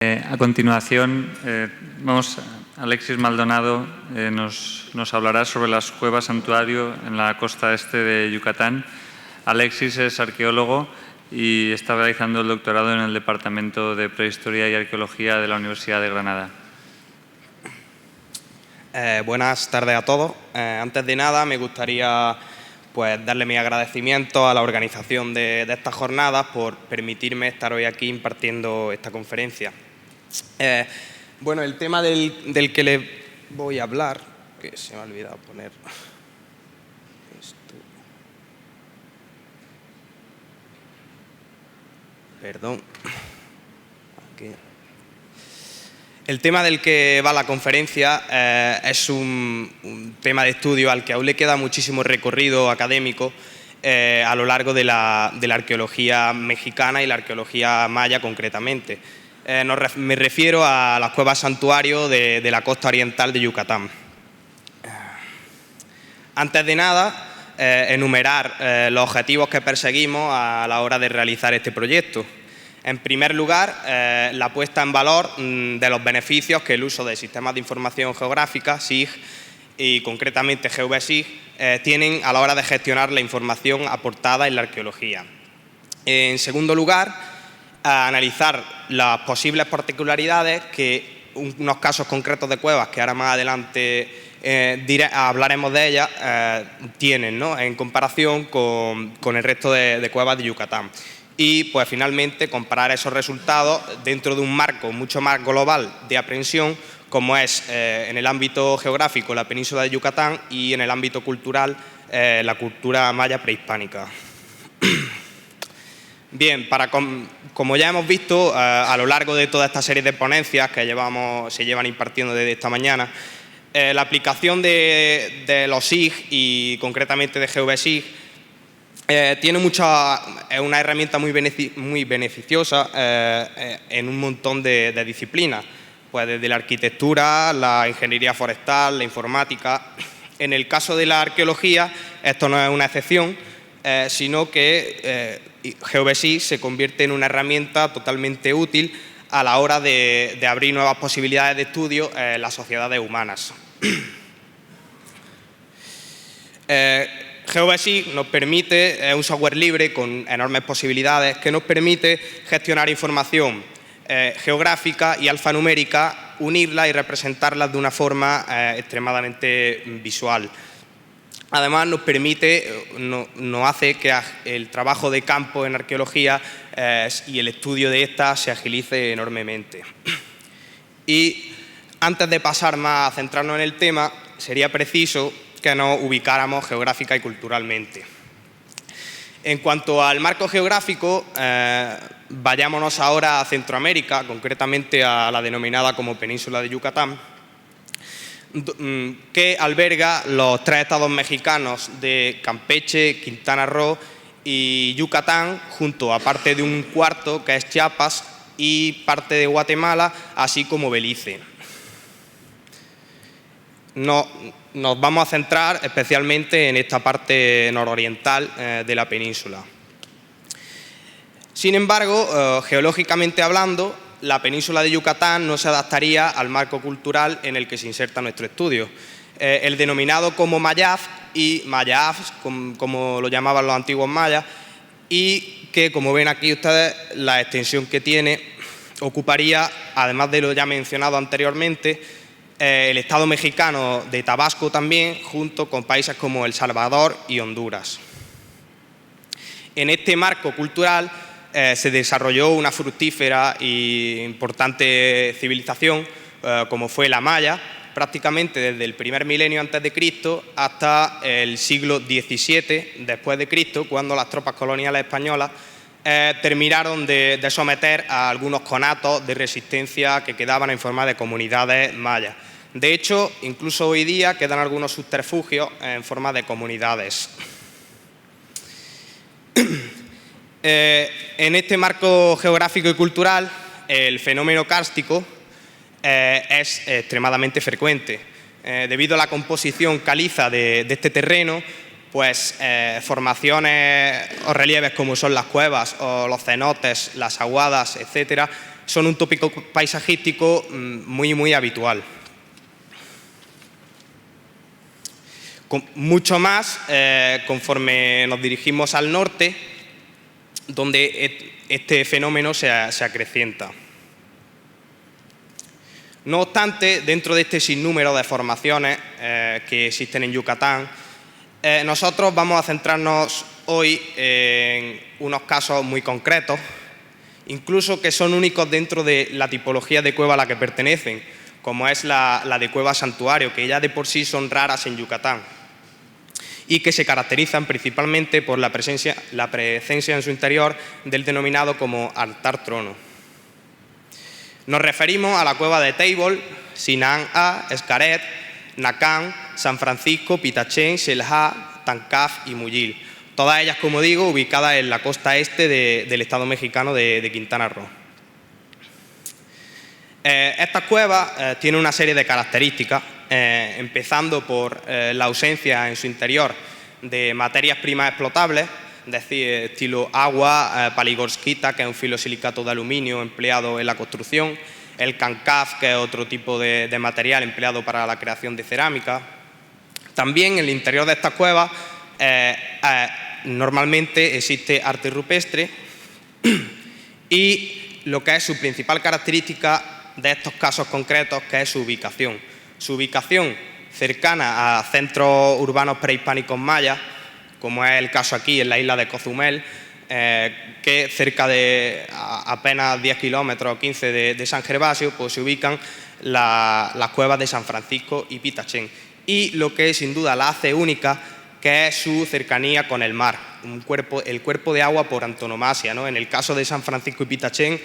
A continuación, Alexis Maldonado nos hablará sobre las cuevas santuario en la costa este de Yucatán. Alexis es arqueólogo y está realizando el doctorado en el Departamento de Prehistoria y Arqueología de la Universidad de Granada. Buenas tardes a todos. Antes de nada, me gustaría darle mi agradecimiento a la organización de estas jornadas por permitirme estar hoy aquí impartiendo esta conferencia. El tema del que le voy a hablar, que se me ha olvidado poner esto. Perdón. Aquí. El tema del que va la conferencia es un tema de estudio al que aún le queda muchísimo recorrido académico a lo largo de la arqueología mexicana y la arqueología maya concretamente. Me refiero a las cuevas santuario de la costa oriental de Yucatán. Antes de nada, enumerar los objetivos que perseguimos a la hora de realizar este proyecto. En primer lugar, la puesta en valor de los beneficios que el uso de sistemas de información geográfica, SIG, y concretamente GeoVSIG, tienen a la hora de gestionar la información aportada en la arqueología. En segundo lugar, a analizar las posibles particularidades que unos casos concretos de cuevas, que ahora más adelante hablaremos de ellas, tienen, ¿no?, en comparación con el resto de cuevas de Yucatán. Y finalmente comparar esos resultados dentro de un marco mucho más global de aprehensión, como es en el ámbito geográfico la península de Yucatán y en el ámbito cultural la cultura maya prehispánica. Bien, como ya hemos visto a lo largo de toda esta serie de ponencias que se llevan impartiendo desde esta mañana, la aplicación de los SIG y concretamente de GeoVSIG es una herramienta muy beneficiosa en un montón de disciplinas, desde la arquitectura, la ingeniería forestal, la informática. En el caso de la arqueología, esto no es una excepción, sino que GeoVSIG se convierte en una herramienta totalmente útil a la hora de abrir nuevas posibilidades de estudio en las sociedades humanas. GeoVSIG nos permite, es un software libre con enormes posibilidades que nos permite gestionar información geográfica y alfanumérica, unirla y representarla de una forma extremadamente visual. Además, nos hace que el trabajo de campo en arqueología y el estudio de esta se agilice enormemente. Y antes de pasar más a centrarnos en el tema, sería preciso que nos ubicáramos geográfica y culturalmente. En cuanto al marco geográfico, vayámonos ahora a Centroamérica, concretamente a la denominada como Península de Yucatán, que alberga los 3 estados mexicanos de Campeche, Quintana Roo y Yucatán, junto a parte de un cuarto que es Chiapas y parte de Guatemala, así como Belice. Nos vamos a centrar especialmente en esta parte nororiental de la península. Sin embargo, geológicamente hablando, la península de Yucatán no se adaptaría al marco cultural en el que se inserta nuestro estudio. El denominado como Mayaz y Mayaf, como lo llamaban los antiguos mayas, y que, como ven aquí ustedes, la extensión que tiene ocuparía, además de lo ya mencionado anteriormente, el Estado mexicano de Tabasco también, junto con países como El Salvador y Honduras. En este marco cultural se desarrolló una fructífera e importante civilización, como fue la maya, prácticamente desde el primer milenio antes de Cristo hasta el siglo XVII después de Cristo, cuando las tropas coloniales españolas terminaron de someter a algunos conatos de resistencia que quedaban en forma de comunidades mayas. De hecho, incluso hoy día quedan algunos subterfugios en forma de comunidades. En este marco geográfico y cultural, el fenómeno kárstico es extremadamente frecuente. Debido a la composición caliza de este terreno, formaciones o relieves como son las cuevas o los cenotes, las aguadas, etcétera, son un tópico paisajístico muy habitual. Mucho más conforme nos dirigimos al norte, donde este fenómeno se acrecienta. No obstante, dentro de este sinnúmero de formaciones que existen en Yucatán, nosotros vamos a centrarnos hoy en unos casos muy concretos, incluso que son únicos dentro de la tipología de cueva a la que pertenecen, como es la de cueva santuario, que ya de por sí son raras en Yucatán y que se caracterizan principalmente por la presencia en su interior del denominado como altar trono. Nos referimos a la cueva de Table, Sinán A, Xcaret, Nacán, San Francisco, Pitachén, Xel-Há, Tancaf y Muyil. Todas ellas, como digo, ubicadas en la costa este del estado mexicano de Quintana Roo. Estas cuevas tienen una serie de características, empezando por la ausencia en su interior de materias primas explotables, es decir, estilo agua, paligorskita, que es un filosilicato de aluminio empleado en la construcción, el cancaf, que es otro tipo de material empleado para la creación de cerámica. También en el interior de estas cuevas normalmente existe arte rupestre y lo que es su principal característica de estos casos concretos, que es su ubicación. Su ubicación cercana a centros urbanos prehispánicos mayas, como es el caso aquí en la isla de Cozumel, que cerca de apenas 10 kilómetros o 15 de San Gervasio, pues se ubican las cuevas de San Francisco y Pitachén. Y lo que sin duda la hace única, que es su cercanía con el mar, el cuerpo de agua por antonomasia, ¿no? En el caso de San Francisco y Pitachén,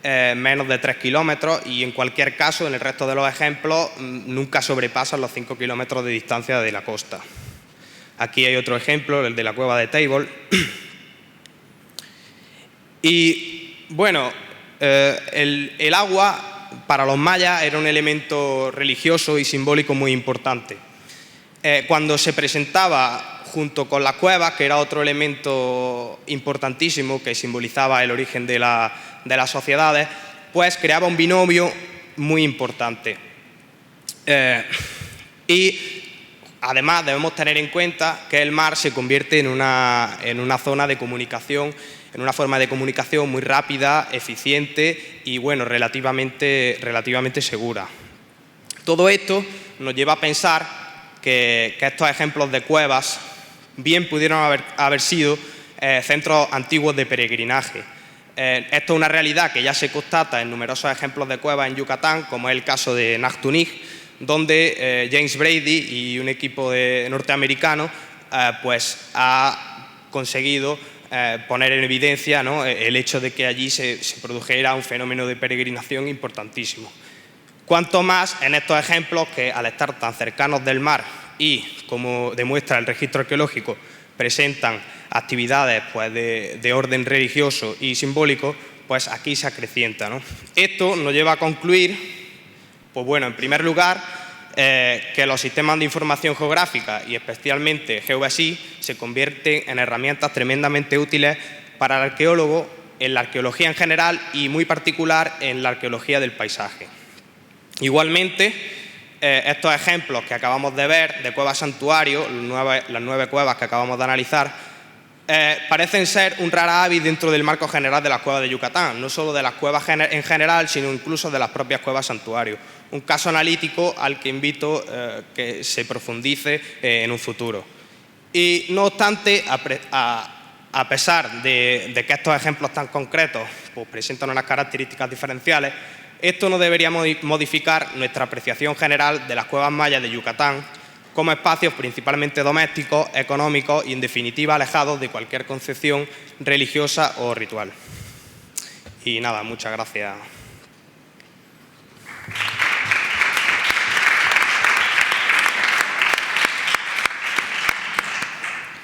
menos de 3 kilómetros, y en cualquier caso, en el resto de los ejemplos, nunca sobrepasan los 5 kilómetros de distancia de la costa. Aquí hay otro ejemplo, el de la cueva de Table. Y bueno, el agua para los mayas era un elemento religioso y simbólico muy importante. Cuando se presentaba junto con las cuevas, que era otro elemento importantísimo que simbolizaba el origen de las sociedades, pues creaba un binomio muy importante. Y además debemos tener en cuenta que el mar se convierte en una zona de comunicación, en una forma de comunicación muy rápida, eficiente y bueno, relativamente segura. Todo esto nos lleva a pensar que estos ejemplos de cuevas bien pudieron haber sido centros antiguos de peregrinaje. Esto es una realidad que ya se constata en numerosos ejemplos de cuevas en Yucatán, como es el caso de Nakhtunic, donde James Brady y un equipo norteamericano pues ha conseguido poner en evidencia, ¿no?, el hecho de que allí se produjera un fenómeno de peregrinación importantísimo. Cuanto más en estos ejemplos que, al estar tan cercanos del mar y, como demuestra el registro arqueológico, presentan actividades pues, de orden religioso y simbólico, pues aquí se acrecienta, ¿no? Esto nos lleva a concluir, pues bueno, en primer lugar, que los sistemas de información geográfica y especialmente GeoBSI se convierten en herramientas tremendamente útiles para el arqueólogo en la arqueología en general y muy particular en la arqueología del paisaje. Igualmente, estos ejemplos que acabamos de ver de cuevas santuario, las 9 cuevas que acabamos de analizar, parecen ser un rara avis dentro del marco general de las cuevas de Yucatán, no solo de las cuevas en general, sino incluso de las propias cuevas santuario. Un caso analítico al que invito que se profundice en un futuro. Y no obstante, a pesar de que estos ejemplos tan concretos pues, presentan unas características diferenciales, esto no debería modificar nuestra apreciación general de las cuevas mayas de Yucatán como espacios principalmente domésticos, económicos y, en definitiva, alejados de cualquier concepción religiosa o ritual. Y nada, muchas gracias.